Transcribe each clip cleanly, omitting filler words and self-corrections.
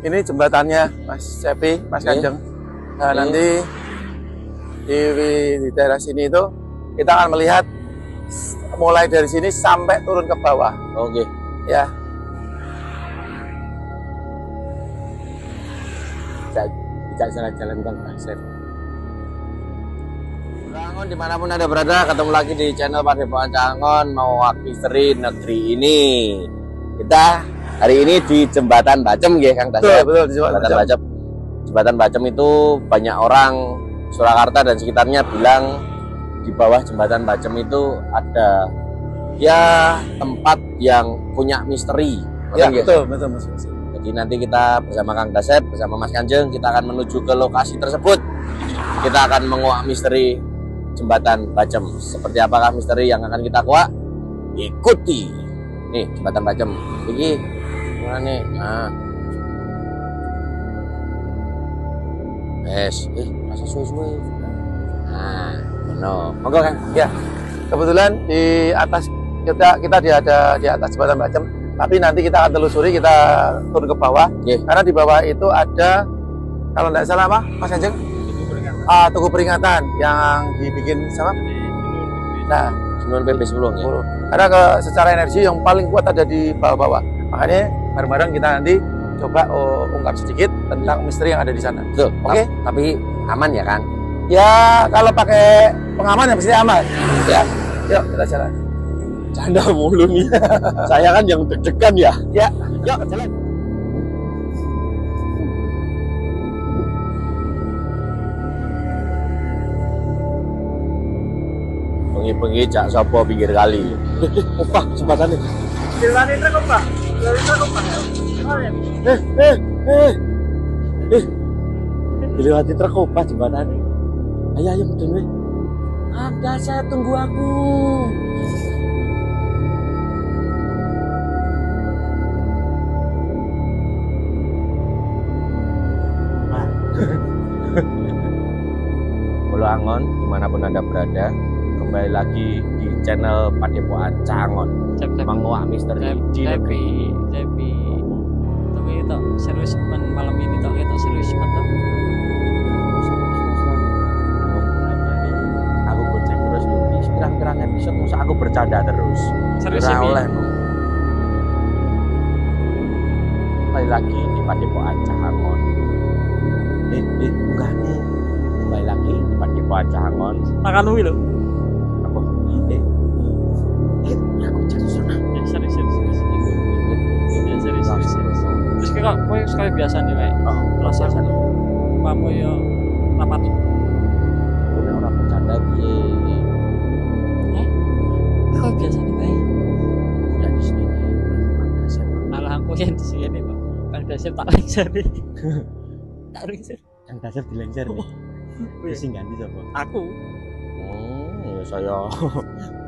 ini jembatannya Mas Cepi, Mas Kanjeng. Nah, nanti di daerah sini itu kita akan melihat mulai dari sini sampai turun ke bawah. Oke. Ya. Tidak jalan-jalan Kang Dasep. Cangon dimanapun Anda berada, ketemu lagi di channel Padepokan Cangon Menguak Misteri Negeri ini. Kita hari ini di Jembatan Bacem ya Kang Dasep. Betul, di Jembatan Bacem. Jembatan Bacem itu banyak orang Surakarta dan sekitarnya bilang di bawah Jembatan Bacem itu ada ya tempat yang punya misteri. Ya, betul, betul, Mas. Jadi nanti kita bersama Kang Dasep, bersama Mas Kanjeng, kita akan menuju ke lokasi tersebut. Kita akan menguak misteri Jembatan Bacem. Seperti apakah misteri yang akan kita kuak? Ikuti. Nih, Jembatan Bacem. Ini mana nih? Nah. Rasa suwe-suwe. Nah, no. Monggo Kang. Ya. Kebetulan di atas kita ada di atas Jembatan Bacem. Tapi nanti kita akan telusuri, kita turun ke bawah. Karena di bawah itu ada, kalau tidak salah apa, Mas Kanjeng? Tugu peringatan yang dibikin sama? Nah, Senun PP 10 ya. Karena secara energi yang paling kuat ada di bawah-bawah. Makanya bareng-bareng kita nanti coba ungkap sedikit tentang misteri yang ada di sana. Betul. Oke? Tapi aman ya Kang? Ya, kalau pakai pengaman ya pasti aman. Ya. Yuk, kita jalan. Canda mulu nih. Saya kan yang deg-degan ya. Ya, yuk jalan. Bengi-bengi cak sopo pinggir kali. Opah jembatannya. Jembatan truk apa? Dilewati truk opah jembatannya. Ayo mudun weh. Ada saya tunggu aku. Pulau Angon, dimanapun Anda berada, kembali lagi di channel Padepokan Cangon Menguak Misteri di Negeri. Tapi itu serius malam ini itu serius mantap. Aku gocek terus dulu. Pirang-pirang episode musa aku bercanda terus. Serius Ora ini. oleh. Kembali lagi di Padepokan Cangon. Bukan nih. Kembali lagi di Padepokan Cangon. Makan wi lho. Apa? Aku jadi sana. Ya serius. Ya serius. Terus kok kowe sekali biasa nih wae. Oh, Rasane kamu ya rapat. Orang bercanda piye? Kok biasa nih wae. Udah di sini ada siapa? Malah aku yang di sini Pak. Kan dasep tak lengser. Tak lengser. Yang dasar dilengser nih. Wis sing ganti sapa? Aku. Ya saya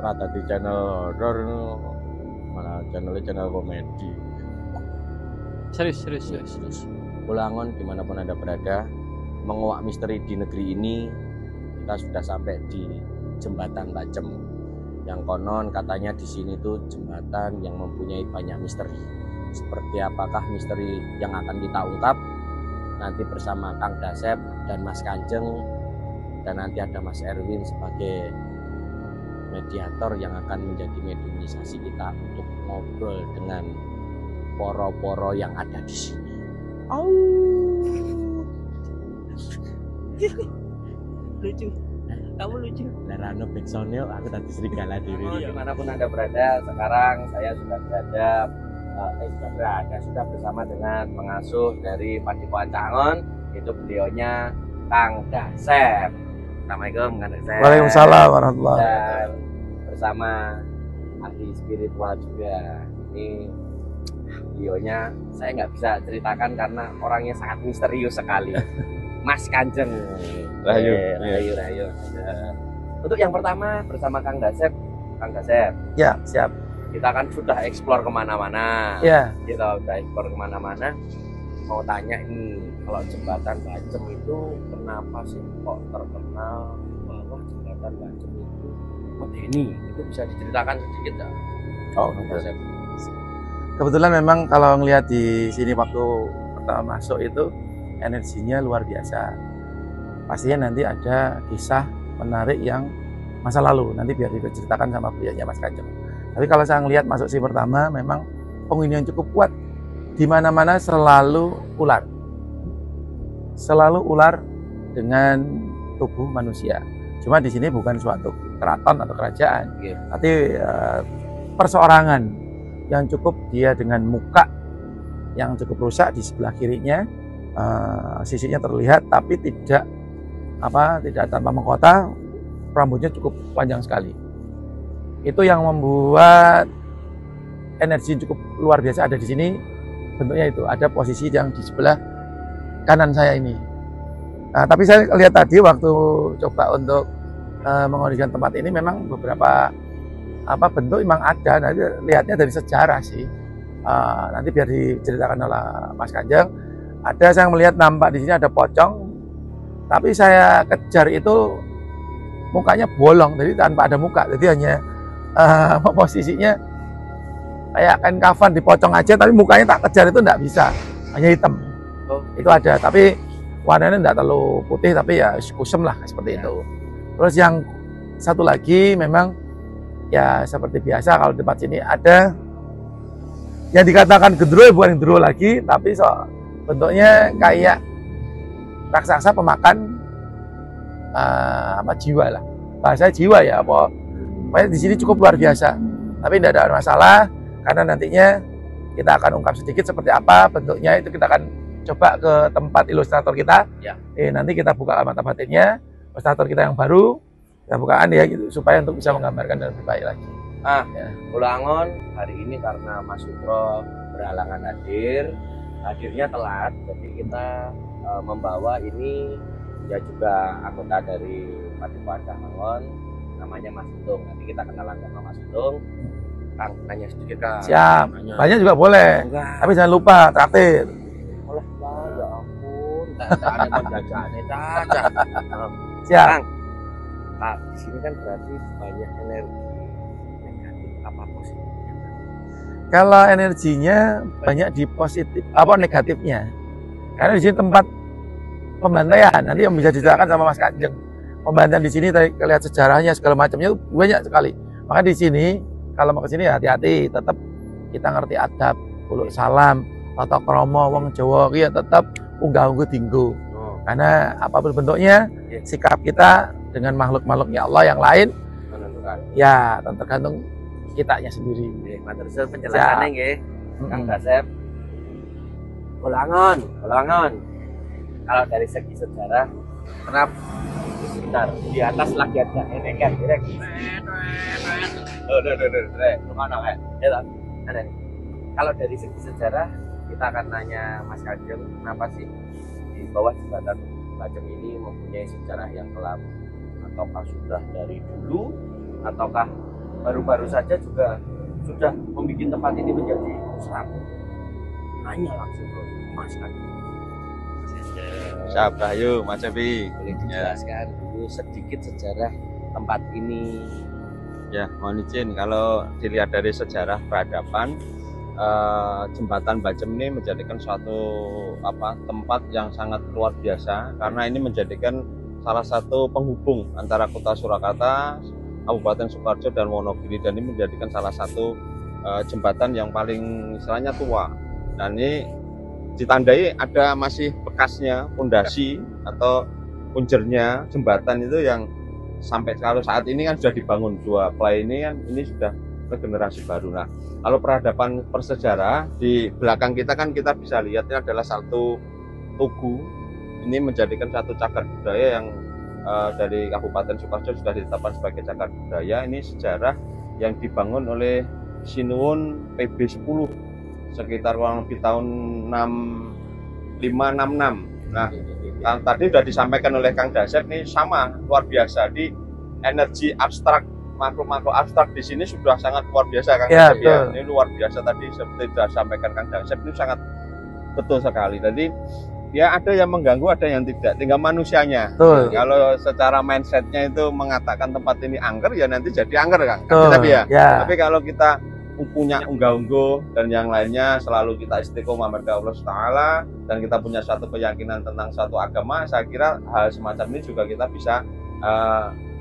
rata di channel horor malah channel komedi. Serius. Pulangon dimanapun Anda berada, menguak misteri di negeri ini. Kita sudah sampai di Jembatan Bacem. Yang konon katanya di sini tuh jembatan yang mempunyai banyak misteri. Seperti apakah misteri yang akan kita ungkap nanti bersama Kang Dasep dan Mas Kanjeng, dan nanti ada Mas Erwin sebagai mediator yang akan menjadi mediumisasi kita untuk ngobrol dengan poro-poro yang ada di sini. Lucu. Kamu lucu. Lerano Bexonel, aku tadi serigala diri. Dimanapun Anda berada, sekarang saya sudah sudah bersama dengan pengasuh dari Padepokan Cangon, itu beliaunya Kang Dasep. Assalamualaikum Kang Dasep. Waalaikumsalam warahmatullahi wabarakatuh. Dan bersama ahli spiritual juga. Ini beliaunya saya nggak bisa ceritakan karena orangnya sangat misterius sekali. Mas Kanjeng. Rahayu. Untuk yang pertama bersama Kang Dasep. Ya, siap. Kita kan sudah eksplor kemana-mana. Ya. Kita udah eksplor kemana-mana. Mau tanya ini, kalau Jembatan Bacem itu kenapa sih kok terkenal bahwa Jembatan Bacem itu medeni? Itu bisa diceritakan sedikit nggak? Oh, kebetulan memang kalau ngelihat di sini waktu pertama masuk itu energinya luar biasa. Pastinya nanti ada kisah menarik yang masa lalu, nanti biar diceritakan sama beliaunya Mas Kanjeng. Tapi kalau saya ngelihat masuk si pertama, memang penghuni yang cukup kuat. Di mana-mana selalu ular. Selalu ular dengan tubuh manusia. Cuma di sini bukan suatu keraton atau kerajaan, tapi perseorangan yang cukup dia dengan muka yang cukup rusak di sebelah kirinya, sisinya terlihat tapi tidak tanpa mahkota, rambutnya cukup panjang sekali. Itu yang membuat energi cukup luar biasa ada di sini. Bentuknya itu ada posisi yang di sebelah kanan saya ini. Nah, tapi saya lihat tadi waktu coba untuk mengorigkan tempat ini, memang beberapa bentuk memang ada. Nanti lihatnya dari sejarah sih. Nanti biar diceritakan oleh Mas Kanjeng. Ada saya melihat nampak di sini ada pocong, tapi saya kejar itu mukanya bolong, jadi tanpa ada muka. Jadi hanya posisinya kayak kain kafan dipocong aja, tapi mukanya tak kejar itu enggak bisa, hanya hitam. Itu ada, tapi warnanya enggak terlalu putih, tapi ya kusem lah seperti itu. Terus yang satu lagi memang ya seperti biasa kalau di tempat sini ada yang dikatakan gendruwo, bukan gendruwo lagi, tapi bentuknya kayak raksasa pemakan jiwa lah, bahasa jiwa ya, pokoknya di sini cukup luar biasa. Tapi tidak ada masalah, karena nantinya kita akan ungkap sedikit seperti apa bentuknya. Itu kita akan coba ke tempat ilustrator kita. Nanti kita buka alamat batinnya, ilustrator kita yang baru kita bukaan ya gitu, supaya untuk bisa menggambarkan dan lebih baik lagi. Ulangon hari ini karena Mas Sutro berhalangan hadirnya telat, jadi kita membawa ini ya juga anggota dari Padepokan Mangon, namanya Mas Untung. Nanti kita kenalan sama Mas Untung. Kang, tanya sedikit Kang. Siap, banyak juga boleh. Tapi jangan lupa traktir. Olah, ya ampun, tak penjajaannya caca. Siap. Kang, di sini kan berarti banyak energi negatif apa positifnya? Kalau energinya banyak di positif, negatifnya. Karena di sini tempat pembantaian, nanti yang bisa diceritakan sama Mas Kanjeng. Pembantaian di sini, tadi lihat sejarahnya segala macamnya itu banyak sekali. Maka di sini kalau mau ke sini hati-hati, tetap kita ngerti adab, uluk salam, tata krama wong Jawa ya tetap unggah-ungguh dinggo. Karena apapun bentuknya, sikap kita dengan makhluk-makhluknya Allah yang lain menentukan. Ya, tergantung kitanya sendiri. Matur suwun penjelasannya nggih. Kang Dasep. Ulangon. Kalau dari segi sejarah, kenapa sebentar di atas lagi ada enekan direk. Kalau dari segi sejarah, kita akan nanya Mas Kanjeng, kenapa sih di bawah jembatan Bajem ini mempunyai sejarah yang kelam? Ataukah sudah dari dulu, ataukah baru-baru saja juga sudah membuat tempat ini menjadi pusat? Nanya langsung ke Mas Kanjeng. Siap, ayo Mas Evi. Boleh dijelaskan dulu sedikit sejarah tempat ini? Ya, mohon izin, kalau dilihat dari sejarah peradaban, jembatan Bajem ini menjadikan suatu tempat yang sangat luar biasa, karena ini menjadikan salah satu penghubung antara kota Surakarta, Kabupaten Sukoharjo dan Wonogiri, dan ini menjadikan salah satu jembatan yang paling istilahnya tua. Dan ini ditandai ada masih bekasnya, pondasi atau punjernya jembatan itu yang sampai kalau saat ini kan sudah dibangun dua play ini kan, ini sudah regenerasi baru. Nah, kalau peradaban persejarah di belakang kita kan kita bisa lihat ini adalah satu tugu. Ini menjadikan satu cagar budaya yang dari Kabupaten Sukoharjo sudah ditetapkan sebagai cagar budaya. Ini sejarah yang dibangun oleh Sinuwun PB 10 sekitar kurang lebih tahun 6566. Nah, tadi sudah disampaikan oleh Kang Dasep, nih sama luar biasa di energi abstrak, makro abstrak di sini sudah sangat luar biasa Kang Dasep ya. Ini luar biasa tadi seperti sudah disampaikan Kang Dasep, ini sangat betul sekali. Jadi ya ada yang mengganggu, ada yang tidak, tinggal manusianya. Betul. Kalau secara mindsetnya itu mengatakan tempat ini angker, ya nanti jadi angker Kang Dasep ya. Tapi kalau kita punya unggah-ungguh dan yang lainnya selalu kita istiqomah kepada Allah Taala dan kita punya suatu keyakinan tentang satu agama, saya kira hal semacam ini juga kita bisa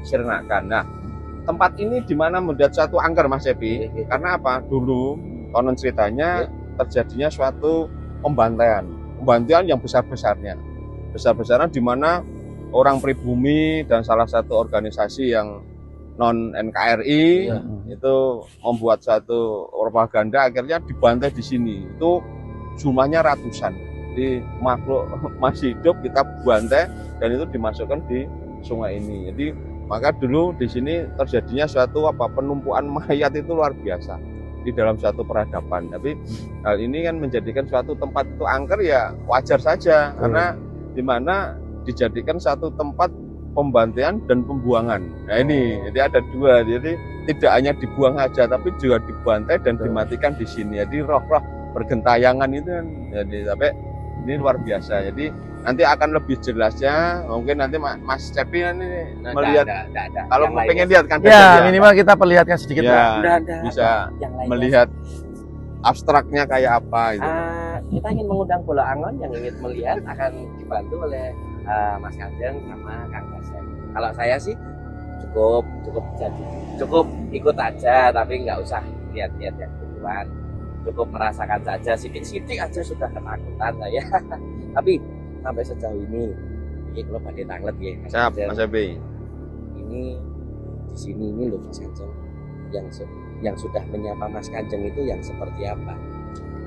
sirnakan. Nah, tempat ini di mana membuat suatu angker Mas Epi, karena apa? Dulu konon ceritanya terjadinya suatu pembantaian yang besar-besarnya di mana orang pribumi dan salah satu organisasi yang non NKRI itu membuat satu propaganda, akhirnya dibantai di sini. Itu jumlahnya ratusan. Jadi makhluk masih hidup kita bantai dan itu dimasukkan di sungai ini. Jadi maka dulu di sini terjadinya suatu penumpukan mayat itu luar biasa di dalam suatu peradaban. Tapi hal ini kan menjadikan suatu tempat itu angker ya wajar saja, karena di mana dijadikan satu tempat pembantaian dan pembuangan. Nah ini, jadi ada dua. Jadi tidak hanya dibuang aja, tapi juga dibantai dan dimatikan di sini. Jadi roh-roh bergentayangan itu kan. Jadi sampai ini luar biasa. Jadi nanti akan lebih jelasnya. Mungkin nanti Mas Cepi nanti melihat. Kalau mau pengen lihat kan? Ya, minimal kita perlihatkan sedikit. Ya, bisa melihat abstraknya kayak apa. Gitu. Kita ingin mengundang Bola Angon yang ingin melihat, akan dibantu oleh Mas Kanjeng sama Kang Dasep. Kalau saya sih cukup ikut aja, tapi nggak usah lihat-lihat yang duluan. Cukup merasakan saja, sidik-sidik aja sudah ketakutan saya. Tapi sampai sejauh ini kalau badai tanglet ya Mas Epi. Ini di sini ini loh Mas Kanjeng, yang sudah menyapa Mas Kanjeng itu yang seperti apa?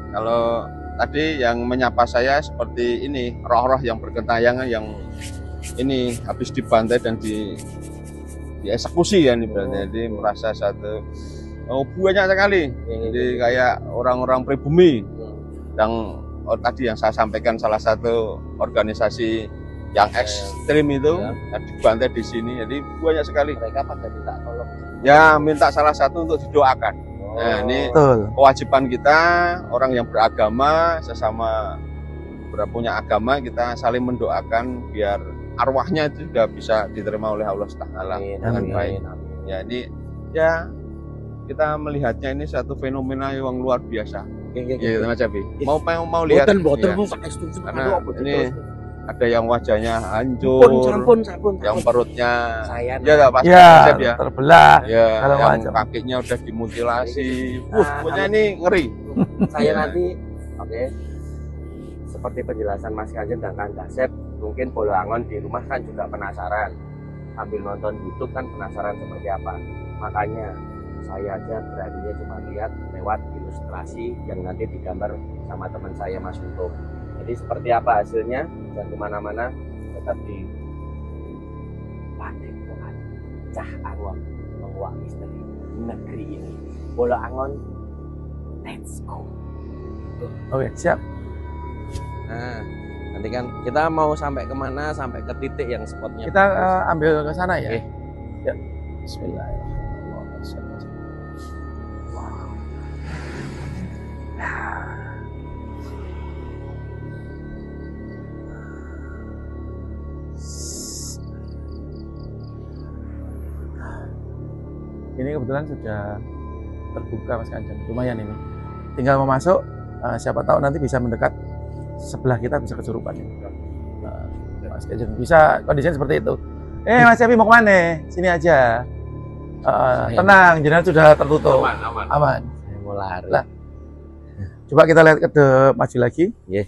Kalau tadi yang menyapa saya seperti ini, roh-roh yang bergentayangan yang ini habis dibantai dan dieksekusi ya, berarti. Jadi merasa satu banyak sekali. Jadi kayak orang-orang pribumi yang tadi yang saya sampaikan, salah satu organisasi yang ekstrim itu dibantai di sini. Jadi banyak sekali. Mereka pada minta tolong. Ya, minta salah satu untuk didoakan. Nah, ini kewajiban kita, orang yang beragama, sesama punya agama, kita saling mendoakan biar arwahnya itu juga bisa diterima oleh Allah Taala dengan baik. Ya, ini ya kita melihatnya ini satu fenomena yang luar biasa. Iya, Mas Cabi. Mau lihat? Karena ini ada yang wajahnya hancur, yang perutnya pasti terbelah, yang kakinya udah dimutilasi. Pokoknya ini ngeri. Saya nanti seperti penjelasan Mas Kanjeng dan Kang Dasep, mungkin Bola Angon di rumah kan juga penasaran, sambil nonton YouTube kan penasaran seperti apa. Makanya saya aja beraninya cuma lihat lewat ilustrasi yang nanti digambar sama teman saya Mas Untung. Jadi seperti apa hasilnya, dan kemana-mana tetap di Padepokan Cah Angon menguak misteri negeri ini. Bola Angon, let's go. Oke, siap. Nah, nanti kan kita mau sampai kemana, sampai ke titik yang spotnya. Kita ambil ke sana ya. Ya. Bismillahirrahmanirrahim. Ini kebetulan sudah terbuka Mas Kanjeng, lumayan ini. Tinggal mau masuk, siapa tahu nanti bisa mendekat sebelah kita, bisa kesurupan ini. Mas Kanjeng bisa kondisinya seperti itu. Mas Cepi mau kemana? Sini aja. Tenang, jenengan sudah tertutup. Aman. Saya mau lari. Lah, coba kita lihat ke maju lagi. Ya,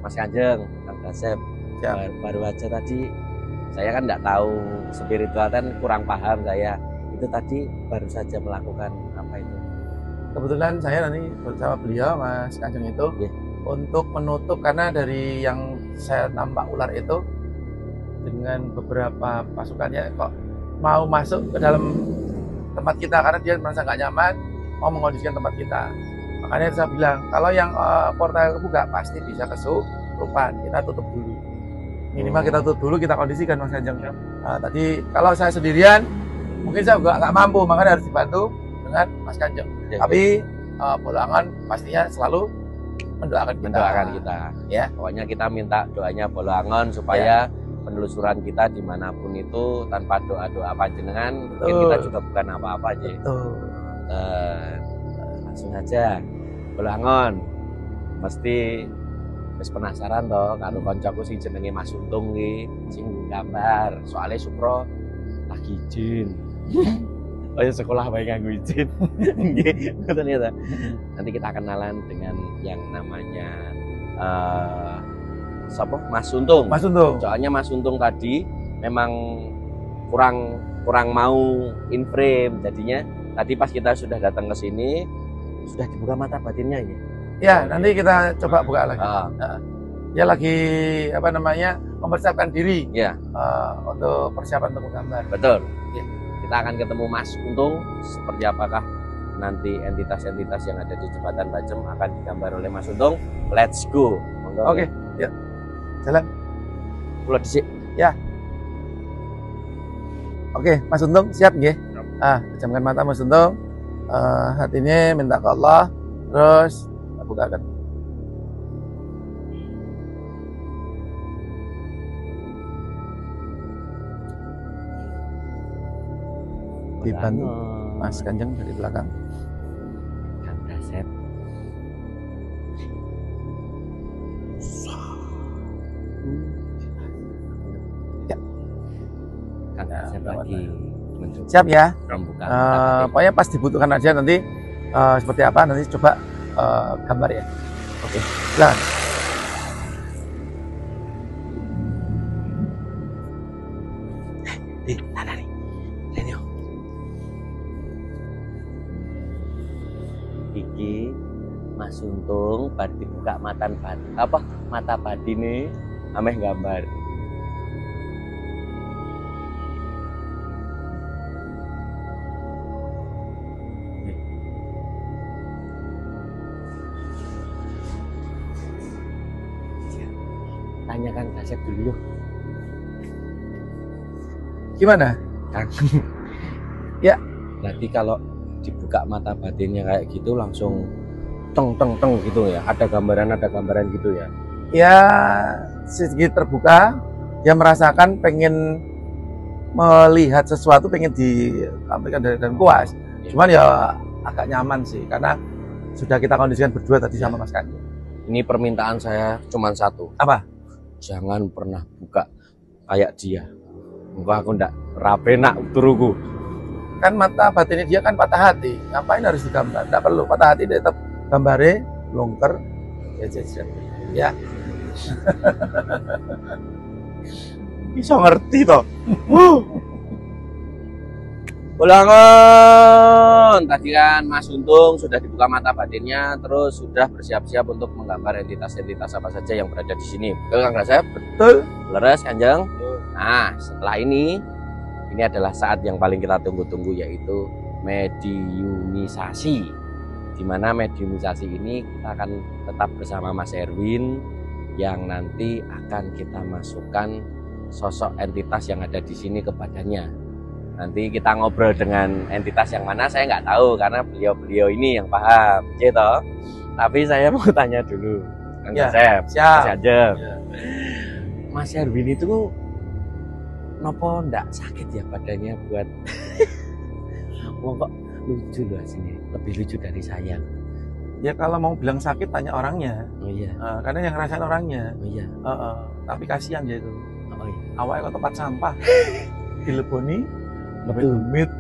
Mas Kanjeng, Kang Dasep, baru aja tadi saya kan nggak tahu spiritual, kan kurang paham saya. Itu tadi baru saja melakukan apa itu? Kebetulan saya nanti bersama beliau Mas Kanjeng itu untuk menutup, karena dari yang saya nampak ular itu dengan beberapa pasukannya kok mau masuk ke dalam tempat kita, karena dia merasa nggak nyaman, mau mengondisikan tempat kita. Makanya saya bilang kalau yang portal kebuka pasti bisa kesurupan, kita tutup dulu. Minimal kita tutup dulu, kita kondisikan Mas Kanjeng. Tadi kalau saya sendirian mungkin saya nggak mampu, makanya harus dibantu dengan Mas Kanjeng. Tapi Bola Angon pastinya selalu mendoakan kita. Ya. Pokoknya kita minta doanya Bola Angon supaya penelusuran kita dimanapun itu tanpa doa-doa panjenengan, mungkin kita juga bukan apa-apa aja. Boten. Langsung aja. Bolangon. Mesti wis penasaran toh karo kancaku sing jenenge Mas Untung iki sing gambar. Soalnya Supro lagi izin. Oh ya sekolah baik nganggo izin. Nggih, ngoten ya. Nanti kita kenalan dengan yang namanya siapa? Mas Untung. Mas Untung. Soalnya Mas Untung tadi memang kurang mau in frame, jadinya tadi pas kita sudah datang ke sini sudah dibuka mata batinnya ya. Ya, nanti kita coba buka lagi. Ah, Dia lagi apa namanya mempersiapkan diri ya, untuk persiapan untuk gambar. betul. Ya. Kita akan ketemu Mas Untung. Seperti apakah nanti entitas-entitas yang ada di Jembatan Bacem akan digambar oleh Mas Untung? Let's go. Monggo. Oke, ya. Jalan. Kula dhisik. Oke, Mas Untung siap nggih? Pejamkan mata Mas Untung. Hatinya minta ke Allah, terus bukakan. Dibantu Mas Kanjeng dari belakang. Kang Dasep. Ya. Kang Dasep lagi mencoba Siap ya? membuka. Pokoknya pas dibutuhkan aja nanti seperti apa nanti coba gambar ya. Oke, silakan. Ada nih. Lenyo. Iki Mas Untung bar dibuka mata badine ameh gambar. Tanyakan Dasep dulu yuk. Gimana? Kang. Ya. Berarti kalau dibuka mata batinnya kayak gitu langsung teng gitu ya. Ada gambaran gitu ya. Ya sedikit terbuka, dia merasakan pengen melihat sesuatu, pengen ditampilkan dan puas. Ya. Cuman ya agak nyaman sih karena sudah kita kondisikan berdua tadi sama Mas Kanjeng. Ini permintaan saya cuma satu. Apa? Jangan pernah buka kayak dia. Enggak, aku ndak rapenak turuku. Kan mata batinnya dia kan patah hati, ngapain harus digambar? Nggak perlu, patah hati dia tetap gambare longker ya. Bisa ngerti toh. Bolangon. Tadi kan Mas Untung sudah dibuka mata batinnya, terus sudah bersiap-siap untuk menggambar entitas-entitas apa saja yang berada di sini. Betul Kang Dasep? Betul. Leres Kanjeng? Nah, setelah ini adalah saat yang paling kita tunggu-tunggu, yaitu mediumisasi. Di mana mediumisasi ini kita akan tetap bersama Mas Erwin yang nanti akan kita masukkan sosok entitas yang ada di sini ke badannya. Nanti kita ngobrol dengan entitas yang mana saya nggak tahu karena beliau ini yang paham, gitu. Tapi saya mau tanya dulu, Kang Ya, Dasep, siap. Mas Ajeng. Ya. Mas Erwin itu nopo ndak sakit ya badannya buat kok lucu loh sini, lebih lucu dari saya. Ya kalau mau bilang sakit tanya orangnya. Oh iya. Karena yang ngerasain orangnya. Oh iya. Tapi kasihan dia itu. Oh iya. Awalnya kok tempat sampah. Dileboni, Betul. demit.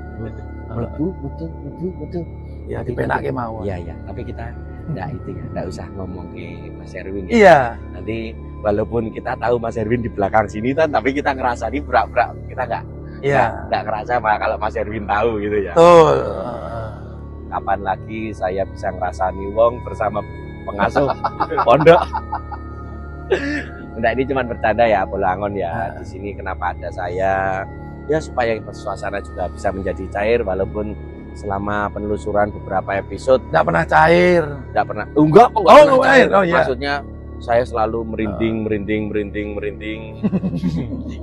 Betul. Ya Tapi dipenake mau. Iya ya, tapi kita ndak itu ya, ndak usah ngomong ke Mas Erwin ya. Iya. Nanti walaupun kita tahu Mas Erwin di belakang sini kan, tapi kita ngerasa di berak-berak, kita Iya. nggak ngerasa kalau Mas Erwin tahu gitu ya. Betul. Kapan lagi saya bisa ngerasani wong bersama pengasuh pondok? Nah, ini cuma bercanda ya, Bolangon ya. Di sini kenapa ada saya? Ya supaya suasana juga bisa menjadi cair walaupun selama penelusuran beberapa episode Nggak pernah cair. enggak pernah. Enggak, kok Oh, pernah cair. oh, iya. Maksudnya saya selalu merinding.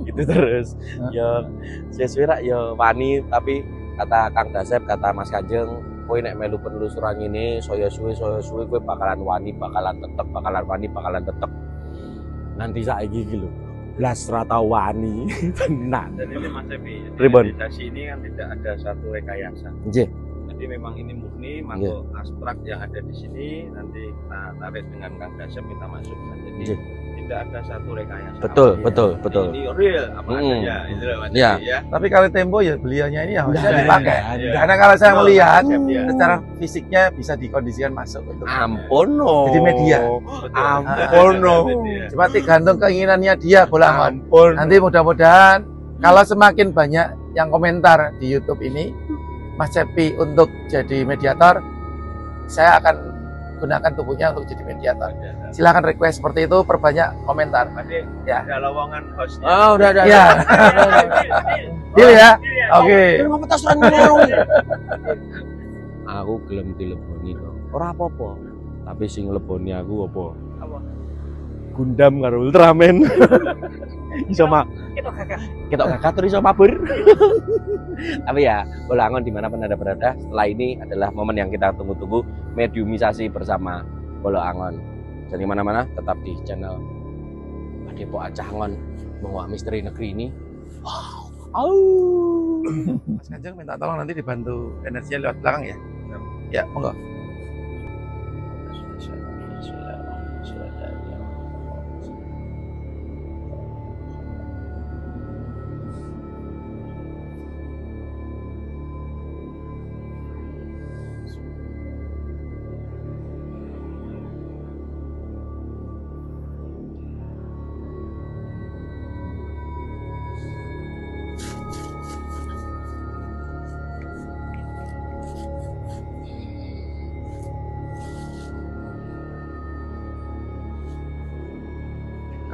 Gitu terus. Ya sesuai ya wani, tapi kata Kang Dasep, kata Mas Kanjeng, kowe nek melu penelusuran ini saya suwe kowe bakalan wani, bakalan tetep. Nanti saiki iki lho. Blas ra tau wani. Tenan. Dan ini Mas Evi, Ribon. meditasi ini kan tidak ada satu rekayasa. Nggih. Jadi Jadi memang ini murni mangkok abstrak yang ada di sini, nanti kita tarik dengan Kang Dasep, kita masukkan. Jadi tidak ada satu rekayasa. Betul. Ini real apa adanya, itu loh Mas Ya. Dedi, ya. Tapi kalau Tempo ya beliaunya ini harusnya Nggak, dipakai. iya. Karena kalau saya Betul, melihat iya. secara fisiknya bisa dikondisikan masuk untuk Ampun no. Jadi media. Betul. Ampun no. Media. cuma tergantung keinginannya dia Bolangon. Ampun. Nanti mudah-mudahan kalau semakin banyak yang komentar di YouTube ini Mas Cepi untuk jadi mediator, saya akan gunakan tubuhnya untuk jadi mediator. Silakan request seperti itu, perbanyak komentar. Nanti Ya. ada lowongan hostnya. Oh, udah. Ya. Deal ya. Oke. Aku gelem dileboni to. Ora apa-apa. Tapi sing leboni aku apa? Apa? Gundam karo Ultraman. Iso Ketok kakak terus iso mabur. Tapi ya, Bolangon dimanapun Anda berada, setelah ini adalah momen yang kita tunggu-tunggu, mediumisasi bersama Bolangon. Jadi mana-mana tetap di channel Padepo Acangon menguak misteri negeri ini. Wow. Mas Kanjeng minta tolong nanti dibantu energinya lewat belakang ya. Ya, monggo.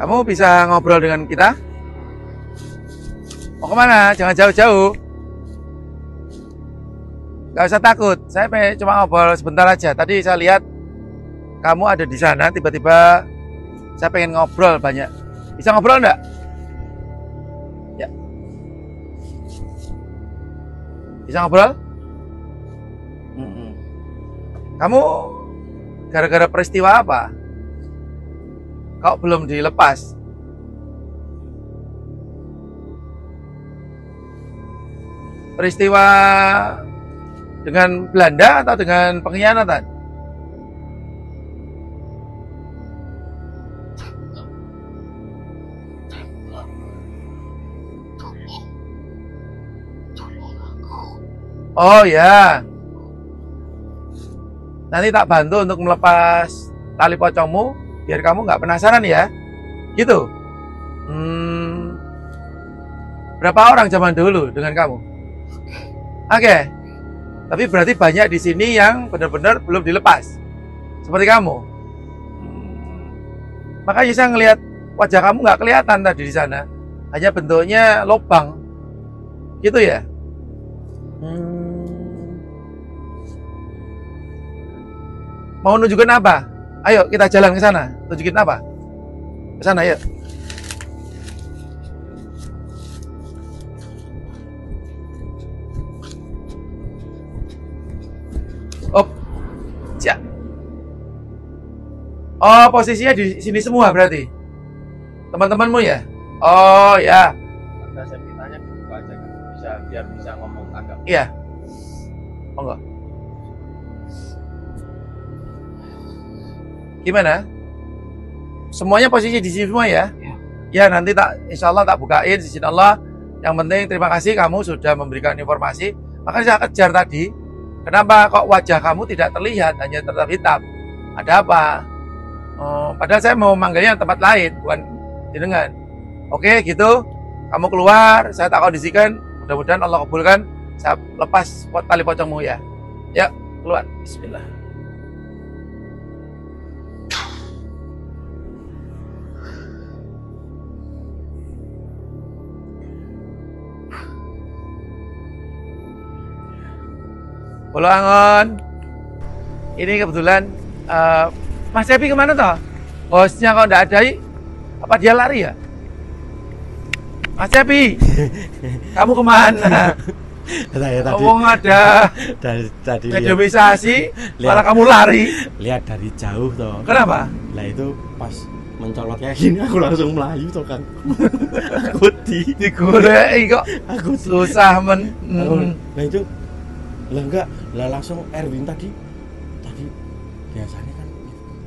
Kamu bisa ngobrol dengan kita? Mau kemana? Jangan jauh-jauh. Gak usah takut. Saya cuma ngobrol sebentar aja. Tadi saya lihat kamu ada di sana. Tiba-tiba saya pengen ngobrol banyak. Bisa ngobrol enggak? Ya. Bisa ngobrol? Kamu gara-gara peristiwa apa? Kok belum dilepas? Peristiwa dengan Belanda atau dengan pengkhianatan? Oh ya. Nanti tak bantu untuk melepas tali pocongmu biar kamu nggak penasaran ya. Gitu. Berapa orang zaman dulu dengan kamu? Oke. Tapi berarti banyak di sini yang benar-benar belum dilepas. Seperti kamu. Makanya saya ngelihat wajah kamu nggak kelihatan tadi di sana. Hanya bentuknya lubang. Gitu ya? Mau nunjukin apa? Ayo kita jalan ke sana. Tunjukin apa? Ke sana yuk. Op. Siap. Oh, posisinya di sini semua berarti. Teman-temanmu ya? Oh, ya. Ada semitarnya dibuka aja kan. Biar bisa ngomong agak. Iya. Monggo. Gimana? Semuanya posisi di sini semua ya? Ya, nanti insya Allah tak bukain izin Allah. Yang penting terima kasih kamu sudah memberikan informasi. Makanya saya kejar tadi. Kenapa kok wajah kamu tidak terlihat, hanya tetap hitam? Ada apa? Oh, padahal saya mau manggilnya tempat lain, bukan jenengan. Oke, gitu. Kamu keluar, saya tak kondisikan. Mudah-mudahan Allah kabulkan. Saya lepas tali pocongmu ya. Ya, keluar. Bismillah. Bolangon. Ini kebetulan Mas Cepi kemana toh? Hostnya kok enggak ada? Apa dia lari ya? Mas Cepi, kamu kemana? Ngomong ada tadi mediumisasi, malah kamu lari. lihat dari jauh toh. Kenapa? Lah itu pas mencoloknya gini aku langsung melayu toh kan. Aku Digoreki kok aku susah Nah itu Lah enggak, lah langsung Erwin tadi biasanya kan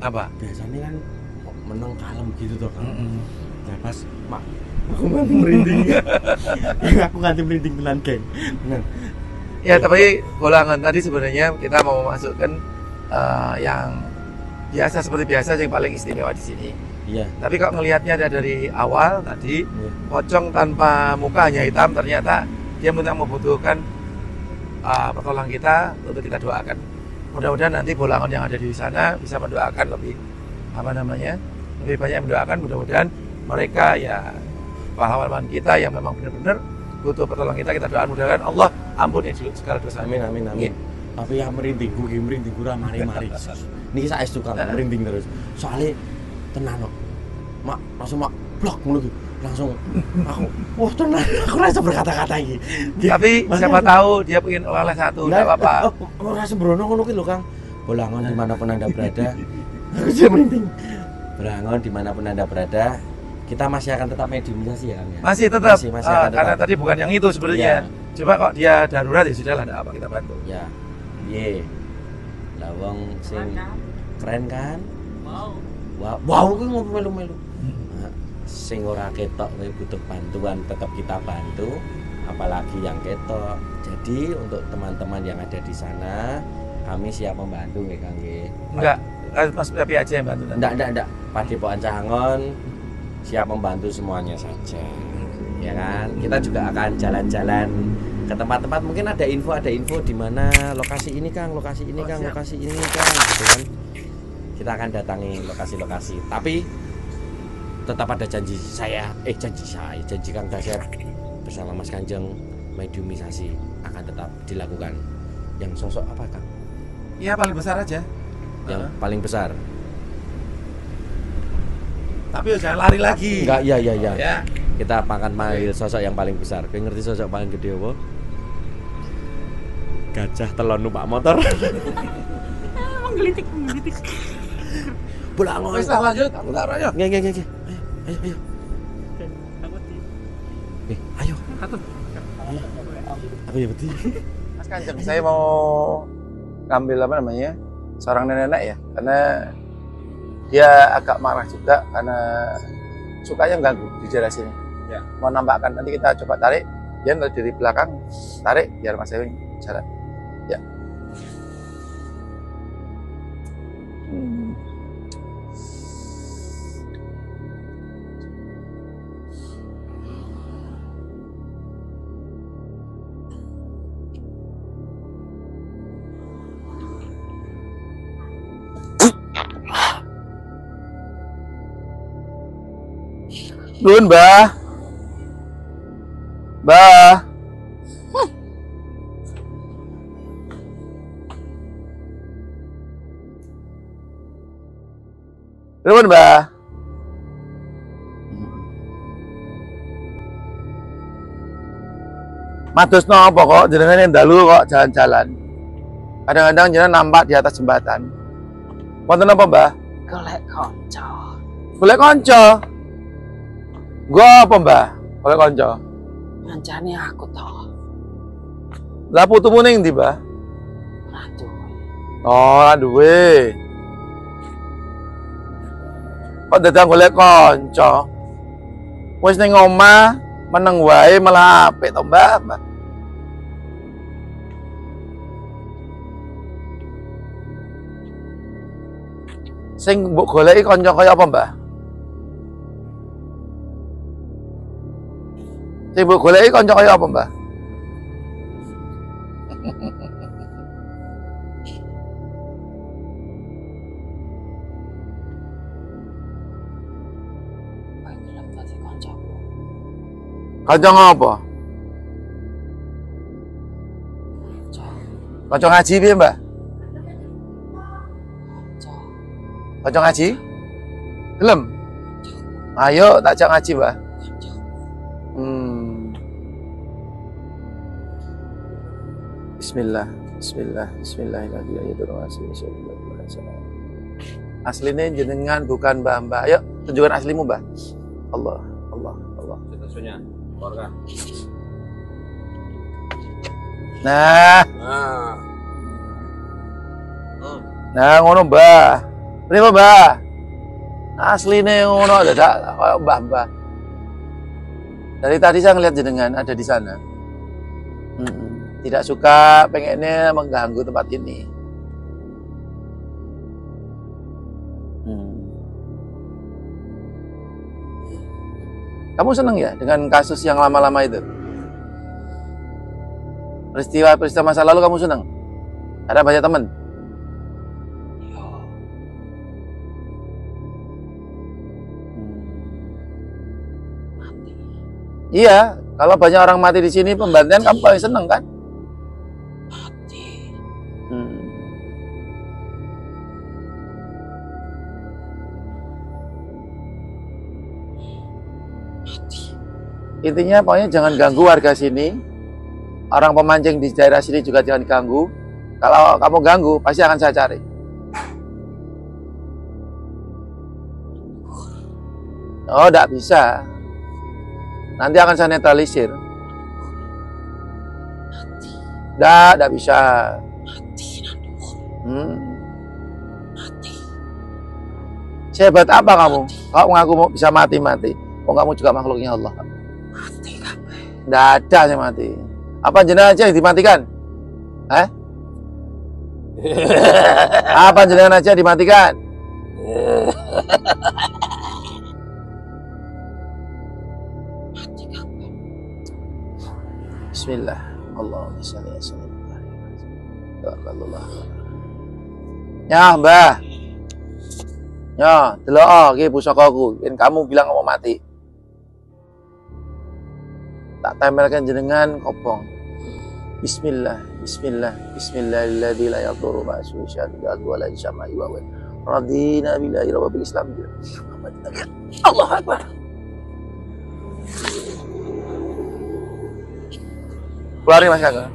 Apa? biasanya kan menang kalem gitu toh kan. Nah pas aku nganti merinding. Aku nganti merinding tenan, geng. Bener. Ya, tapi bolangan tadi sebenarnya kita mau memasukkan yang biasa seperti biasa yang paling istimewa di sini. Iya. Tapi kalau ngelihatnya dari awal tadi, pocong tanpa muka hanya hitam, ternyata dia membutuhkan pertolongan kita untuk kita doakan. Mudah-mudahan nanti bolangan yang ada di sana bisa mendoakan lebih lebih banyak yang mendoakan. Mudah-mudahan mereka ya pahlawan kita yang memang benar-benar butuh pertolongan kita doakan, mudah-mudahan Allah ampuni dulu segala dosa. Amin. Tapi yang merinding gue mari. Niki saya tukang merinding terus. Soalnya tenan kok. Langsung blok ngono iki. Langsung aku wah tenan aku rasa berkata-kata iki. Tapi siapa tahu dia pengen oleh satu, enggak apa-apa. Ora sembrono ngono ki lho, Kang. Bolangon dimanapun Anda berada. Aku sih merinding. Bolangon dimanapun Anda berada, kita masih akan tetap mediumisasi ya, Kang ya. Masih tetap. Masih akan tetap. Karena tadi bukan yang itu sebenarnya. Coba kok dia darurat ya sudahlah, ada apa kita bantu. Ya. Piye? Lah wong sing keren kan? Wow, ku ngopo melu-melu. Sing ora ketok kowe butuh bantuan tetap kita bantu, apalagi yang ketok. Jadi untuk teman-teman yang ada di sana, kami siap membantu nggih Kang nggih. Enggak, Mas Pepi aja yang bantu. Enggak. Padepokan Cangon siap membantu semuanya saja. Ya kan? Kita juga akan jalan-jalan ke tempat-tempat, mungkin ada info di mana lokasi ini Kang, lokasi ini Kang gitu kan. Kita akan datangi lokasi-lokasi. Tapi tetap ada janji Kang Dasep bersama Mas Kanjeng, mediumisasi akan tetap dilakukan. Yang sosok apa Kang? Iya, paling besar aja. Yang paling besar. Tapi jangan lari lagi. Enggak, iya. Ya. Kita akan panggil sosok yang paling besar. Kau ngerti sosok paling gede apa? Gajah telon numpak motor. Menggelitik. Bolangon. Wis lanjut, aku taruh aja. Nggih. Ayo. Ayo. Aku ya betul. Mas Kanjeng, saya mau ngambil seorang nenek ya, karena dia agak marah juga karena sukanya mengganggu di daerah sini. Ya. Mau nampakkan, nanti kita coba tarik, dia dari belakang tarik biar Mas Ewing jalan. Ya. Nuhun, Mbah. Nuhun, Mbah. Mados napa kok jenengan yang dalu kok jalan-jalan. Kadang-kadang jenengan nampak di atas jembatan. Wonten apa, Mbah? Golek kanca. Golek kanca. Gua apa, Mbah? Golek kanca. Ngancane aku to. Lah putumu ning ndi, Mbah? Aduh. Oh, duwe. Kok dadang golek kanca? Wis ning omah meneng wae malah apik to, Mbah. Sing mbok goleki kanca kaya apa, Mbah? Sing mbok goleki kanca kaya apa, Mbah? Kanca ngapa? Kanca ngaji piye, Mbah? Kanca ngaji? Gelem? Ayo tak jak ngaji, Mbah. Bismillahirrahmanirrahim. Aslinya jenengan bukan Mbah. Ayo tunjukkan aslimu, Mbah. Allah. Susunya, keluarga. Nah, Nah. nah ngono Mbah. Pripun Mbah? Asline ngono dadak koyo Mbah-mbah. Dari tadi saya ngeliat jenengan ada di sana. Tidak suka, pengennya mengganggu tempat ini. Kamu seneng ya dengan kasus yang lama-lama itu? Peristiwa-peristiwa masa lalu kamu seneng? Ada banyak teman? Iya, kalau banyak orang mati di sini pembantian kamu paling seneng kan? Intinya pokoknya jangan ganggu warga sini. Orang pemancing di daerah sini juga jangan ganggu. Kalau kamu ganggu, pasti akan saya cari. Oh, tidak bisa. Nanti akan saya netralisir. Tidak bisa. Sehebat apa kamu? Kalau mengaku bisa mati-mati. Oh, kamu juga makhluknya Allah. Tidak ada yang mati. Apa jenengan aja yang dimatikan? Apa jenengan aja dimatikan? Bismillah. Allahumma shalli ala sayyidina Muhammad. Ya, Mbah. Ya, delok iki pusakaku. Yen kamu bilang mau mati. Tak tempelkan jenengan kopong. Bismillah, bismillah, bismillahilladzi la yadurru ma'a ismihi syai'un wa la yasma'i wa huwa radina billahi rabbil islam. Allahu akbar. Keluarin Mas Kakak.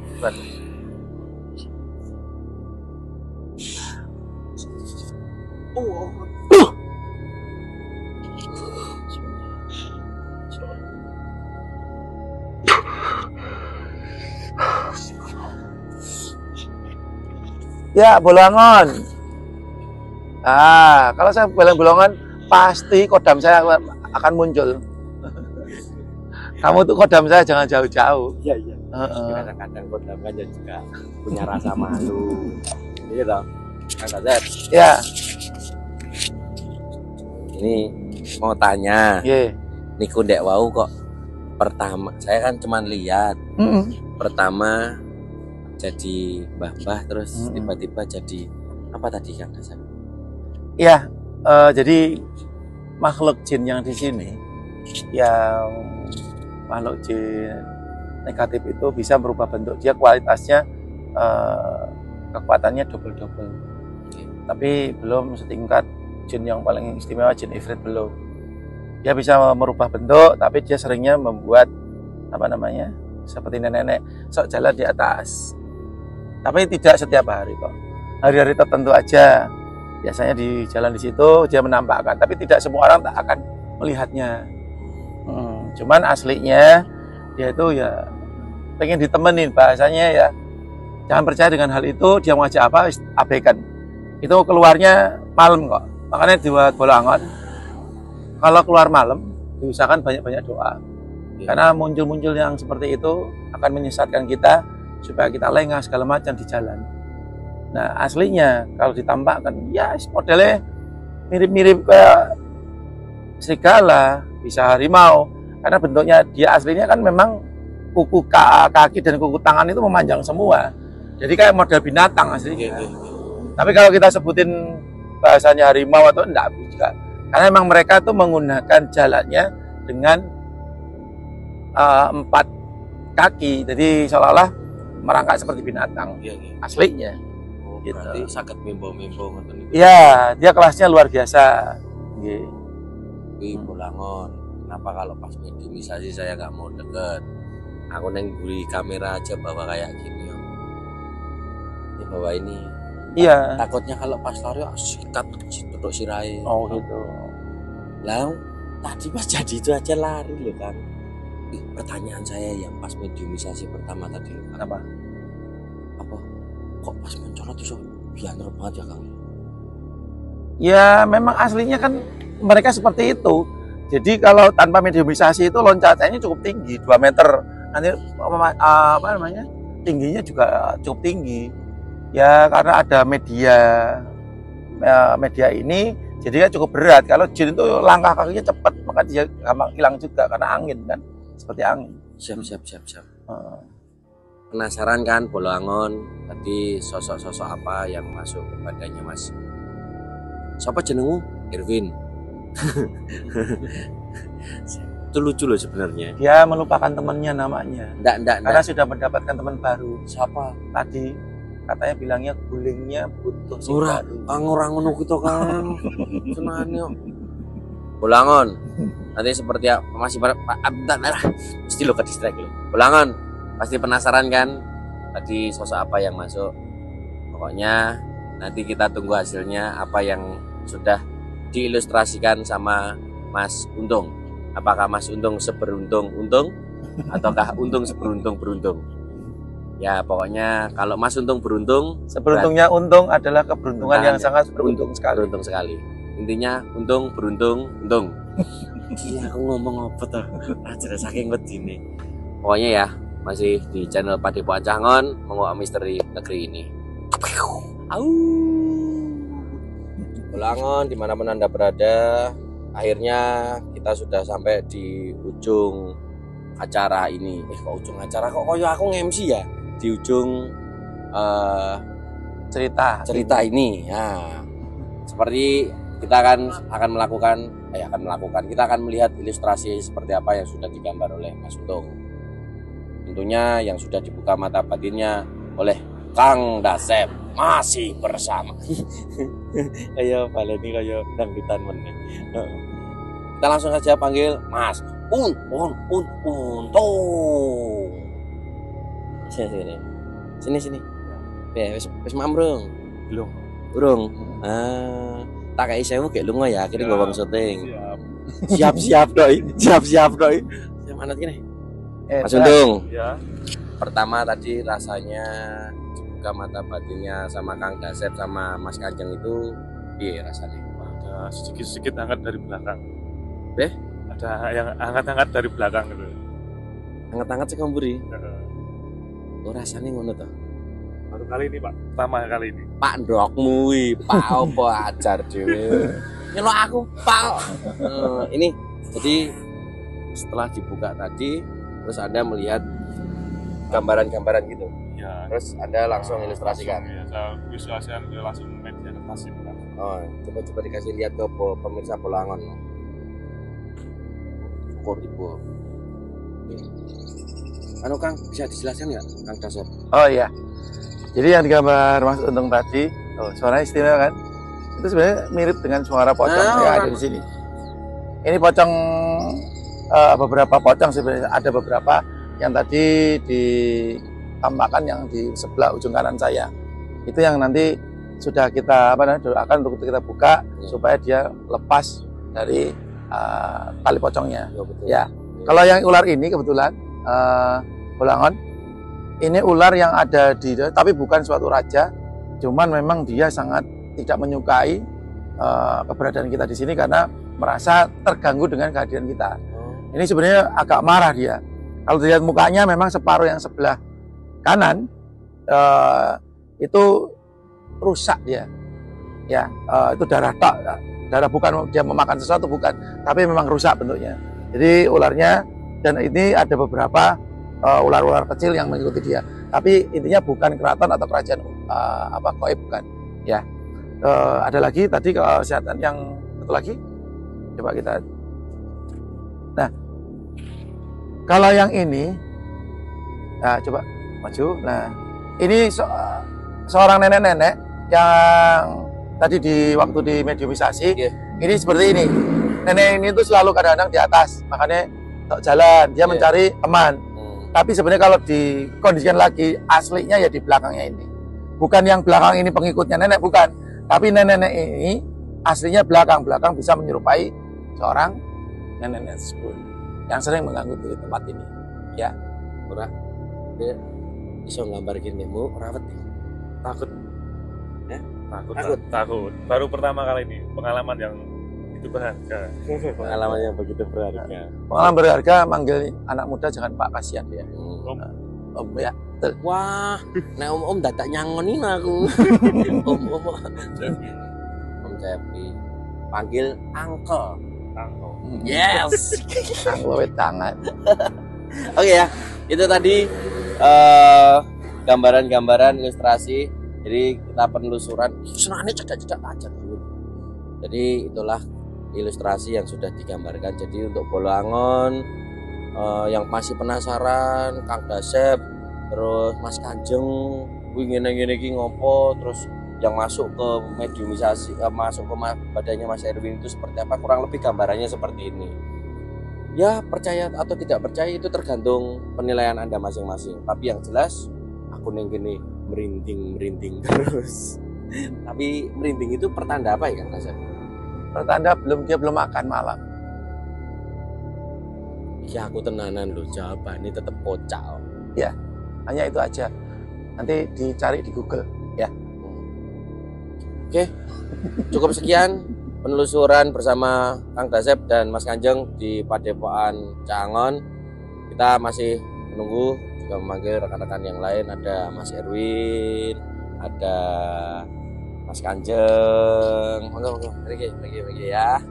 Ya, bolongan. Kalau saya bilang bolongan, pasti kodam saya akan muncul. Kamu tuh kodam saya jangan jauh-jauh. Iya. Kadang-kadang kodam kan juga punya rasa malu. Iya dong. Kang Kasep. Ya. Ini mau tanya. Iya. Niku ndek wau kok pertama, saya kan cuman lihat. Pertama jadi mbah-mbah, terus tiba-tiba jadi apa tadi Kang Kasep? Iya, jadi makhluk jin yang di sini, yang makhluk jin negatif itu bisa berubah bentuk. Dia kualitasnya, kekuatannya double-double. Tapi belum setingkat jin yang paling istimewa, jin ifrit belum. Dia bisa merubah bentuk, tapi dia seringnya membuat seperti nenek-nenek sok jalan di atas. Tapi tidak setiap hari kok. Hari-hari tertentu aja. Biasanya di jalan di situ dia menampakkan, tapi tidak semua orang tak akan melihatnya. Cuman aslinya dia itu ya pengen ditemenin, bahasanya ya. Jangan percaya dengan hal itu, dia mau ngajak apa abaikan. Itu keluarnya malam kok. Makanya dibuat bolongan. Kalau keluar malam, diusahakan banyak-banyak doa. Karena muncul-muncul yang seperti itu akan menyesatkan kita supaya kita lengah segala macam di jalan. Nah, aslinya kalau ditampakkan, ya modelnya mirip-mirip kayak serigala, bisa harimau. Karena bentuknya dia aslinya kan memang kuku kaki dan kuku tangan itu memanjang semua. Jadi kayak model binatang aslinya. Tapi kalau kita sebutin bahasanya harimau atau enggak juga. Karena memang mereka tuh menggunakan jalannya dengan 4 kaki, jadi seolah-olah merangkak seperti binatang. Aslinya. Gitu. Berarti sakit mimbo-mimbo ngoten. Iya, dia kelasnya luar biasa. Nggih. Bolangon. Kenapa kalau pas mediumisasi saya nggak mau deket? Aku neng buri kamera aja bawa kayak gini. Ini bawa ini. Iya. Takutnya kalau pas lari sikat tutup sirai. Oh gitu. Lah tadi pas jadi itu aja lari loh kan. Pertanyaan saya yang pas mediumisasi pertama tadi loh. Apa? kok pas mencolot itu biar banget ya Kang. Ya memang aslinya kan mereka seperti itu. Jadi kalau tanpa mediumisasi itu loncatnya cukup tinggi, 2 meter. Nanti apa namanya? Tingginya juga cukup tinggi. Ya karena ada media ini jadinya cukup berat. Kalau jin itu langkah kakinya cepat, maka dia gampang hilang juga karena angin kan, seperti angin. Siap. Penasaran kan Boloangon tadi sosok-sosok apa yang masuk ke badannya Mas? Siapa jenengmu? Irwin. Itu lucu loh sebenarnya. Dia melupakan temannya namanya. Ndak. Karena sudah mendapatkan teman baru. Siapa? Tadi katanya bilangnya gulingnya butuh si Ora, baru. Kang orang ngono kuwi to Kang. Senane kok. Bolangon. Nanti seperti apa? Masih mesti lo ke distract lo. Bolangon. Pasti penasaran kan? Tadi sosok apa yang masuk? Pokoknya nanti kita tunggu hasilnya apa yang sudah diilustrasikan sama Mas Untung. Apakah Mas Untung seberuntung Untung ataukah Untung seberuntung-beruntung? Ya pokoknya kalau Mas Untung beruntung, Seberuntungnya Untung adalah keberuntungan yang sangat beruntung sekali. beruntung sekali. Intinya Untung beruntung Untung. Iya aku ngomong apa tuh? Aja saking wedine. Pokoknya ya masih di channel Padepokan Cangon menguak misteri negeri ini. Au. Bolangon dimanapun Anda berada, akhirnya kita sudah sampai di ujung acara ini. Kok ujung acara kok aku nge-MC ya? Di ujung cerita ini. Nah, seperti kita akan melakukan kita akan melihat ilustrasi seperti apa yang sudah digambar oleh Mas Untung. Tentunya yang sudah dibuka mata batinnya oleh Kang Dasep masih bersama. Ayo baleni kayak dangdutan meneh. Kita langsung saja panggil Mas Untung. Sini. Ya, wis mamrung. Belum. Urung. Tak kayak sewu kayak lunga ya, akhirnya ngomong syuting. Siap-siap doi. Siap mana gini? Mas Untung. Ya. Pertama tadi rasanya dibuka mata batinnya sama Kang Dasep sama Mas Kanjeng itu iya rasanya. Ada sedikit hangat dari belakang. Eh? Ada yang hangat-hangat dari belakang gitu. Hangat-hangat sih kamburi. Oh rasanya ngono toh. Baru kali ini Pak, pertama kali ini. Pak ndokmu Pak apa ajar dhewe. Nyelok aku, Pak. Ini jadi setelah dibuka tadi terus Anda melihat gambaran-gambaran gitu. Ya. Terus Anda langsung ilustrasikan. Ya, saya visualisasikan langsung media kertas itu kan. Oh, coba dikasih lihat ke pemirsa Bolangon. Syukur. Anu Kang, bisa dijelaskan nggak Kang Dasep? Oh iya. Jadi yang digambar Mas Untung tadi, suaranya istimewa kan? Itu sebenarnya mirip dengan suara pocong yang ada di sini. Ini pocong beberapa pocong sebenarnya, ada beberapa yang tadi ditampakkan yang di sebelah ujung kanan saya. Itu yang nanti sudah kita doakan untuk kita buka supaya dia lepas dari tali pocongnya. Ya. Kalau yang ular ini kebetulan Bolangon, ini ular yang ada tapi bukan suatu raja, cuman memang dia sangat tidak menyukai keberadaan kita di sini karena merasa terganggu dengan kehadiran kita. Ini sebenarnya agak marah dia. Kalau dilihat mukanya memang separuh yang sebelah kanan itu rusak dia. Ya, itu darah bukan dia memakan sesuatu bukan, tapi memang rusak bentuknya. Jadi ularnya dan ini ada beberapa ular-ular kecil yang mengikuti dia. Tapi intinya bukan keraton atau kerajaan gaib bukan. Ya. Ada lagi tadi kesehatan yang satu lagi. Coba kita. Nah, kalau yang ini, nah coba maju. Nah, ini seorang nenek-nenek yang tadi waktu di mediumisasi, ini seperti ini. Nenek ini tuh selalu kadang-kadang di atas, makanya jalan dia mencari teman. Tapi sebenarnya kalau dikondisikan lagi aslinya ya di belakangnya ini. Bukan yang belakang ini pengikutnya nenek, bukan. Tapi nenek-nenek ini aslinya belakang bisa menyerupai seorang nenek-nenek tersebut yang sering mengganggu di tempat ini. Ya. Ora. Dia iso nggambar gini mu ora wedi. Takut. Ya? Takut. Baru pertama kali ini pengalaman yang itu berharga. Pengalaman yang begitu berharga. Pengalaman berharga manggil anak muda jangan Pak, kasihan dia. Om ya. Wah, nek om dadak nyangonin aku. Om Cepi panggil Uncle. Yes. Anglo tangan. Oke ya, itu tadi gambaran-gambaran ilustrasi. Jadi kita penelusuran, senangnya cedak-cedak aja dulu. Jadi itulah ilustrasi yang sudah digambarkan. Jadi untuk Bolaangon yang masih penasaran, Kang Dasep, terus Mas Kanjeng, ngene iki ngopo, terus yang masuk ke mediumisasi, masuk ke badannya Mas Erwin itu seperti apa, kurang lebih gambarannya seperti ini. Ya percaya atau tidak percaya itu tergantung penilaian Anda masing-masing. Tapi yang jelas aku neng gini merinding terus. Tapi merinding itu pertanda apa ya Kang Dasep? Pertanda dia belum makan malam. Ya aku tenanan loh, jawabannya tetap kocak. Ya, hanya itu aja. Nanti dicari di Google ya. Oke, cukup sekian penelusuran bersama Kang Dasep dan Mas Kanjeng di Padepokan Cahangon. Kita masih menunggu juga memanggil rekan-rekan yang lain. Ada Mas Erwin, ada Mas Kanjeng. Monggo, pergi ya.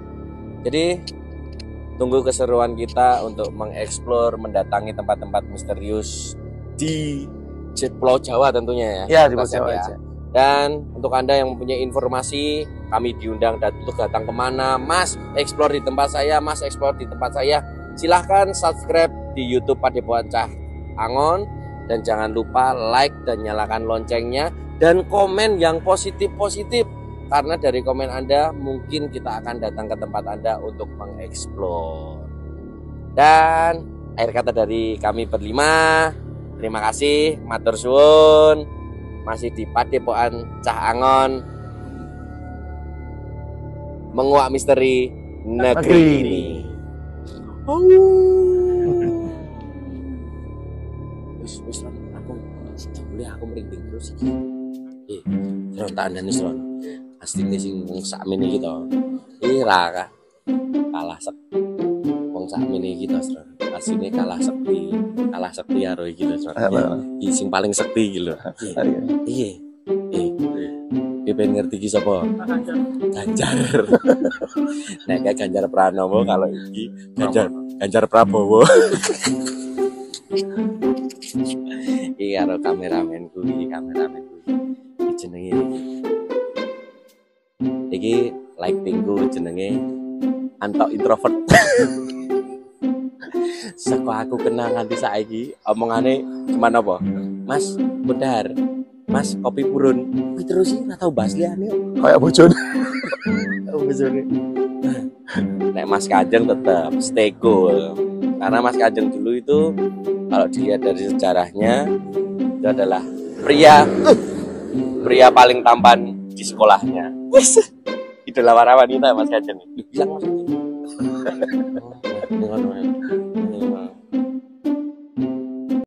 Jadi tunggu keseruan kita untuk mengeksplor, mendatangi tempat-tempat misterius di Pulau Jawa tentunya ya. Ya, di Pulau Jawa aja. Dan untuk Anda yang mempunyai informasi, kami diundang untuk datang kemana, Mas eksplor di tempat saya, Mas eksplor di tempat saya, silahkan subscribe di YouTube Padepokan Cahangon. Dan jangan lupa like dan nyalakan loncengnya, dan komen yang positif-positif. Karena dari komen Anda mungkin kita akan datang ke tempat Anda untuk mengeksplor. Dan akhir kata dari kami berlima, terima kasih, matur suwun. Masih di Padepokan Cahangon, menguak misteri negeri ini. Wis aku merinding terus iki. Ron tak andani Ron. Astine sing wong sakmene iki to. Ira kalah sek. Wong sakmene iki to, Ron. Asline kalah sekti karo iki lho, Ron. Iki sing paling sekti iki lho. Iya. Iki pengen ngerti iki sapa? Ganjar. Nek gak Ganjar Pranowo, kalau iki Ganjar Prabowo. Iki karo kameramenku iki. Iki jenenge iki lightingku jenenge Antok Introvert. Seko aku kenal nganti saiki omongane cuman apa? Mas, bentar. Mas, kopi purun. Kuwi terus iki ora tau bahas liyane. Kayak bojone. Nek Mas Kanjeng tetap stay cool. Karena Mas Kanjeng dulu itu kalau dilihat dari sejarahnya itu adalah pria paling tampan di sekolahnya. Idola para wanita Mas Kanjeng. Bilang Mas.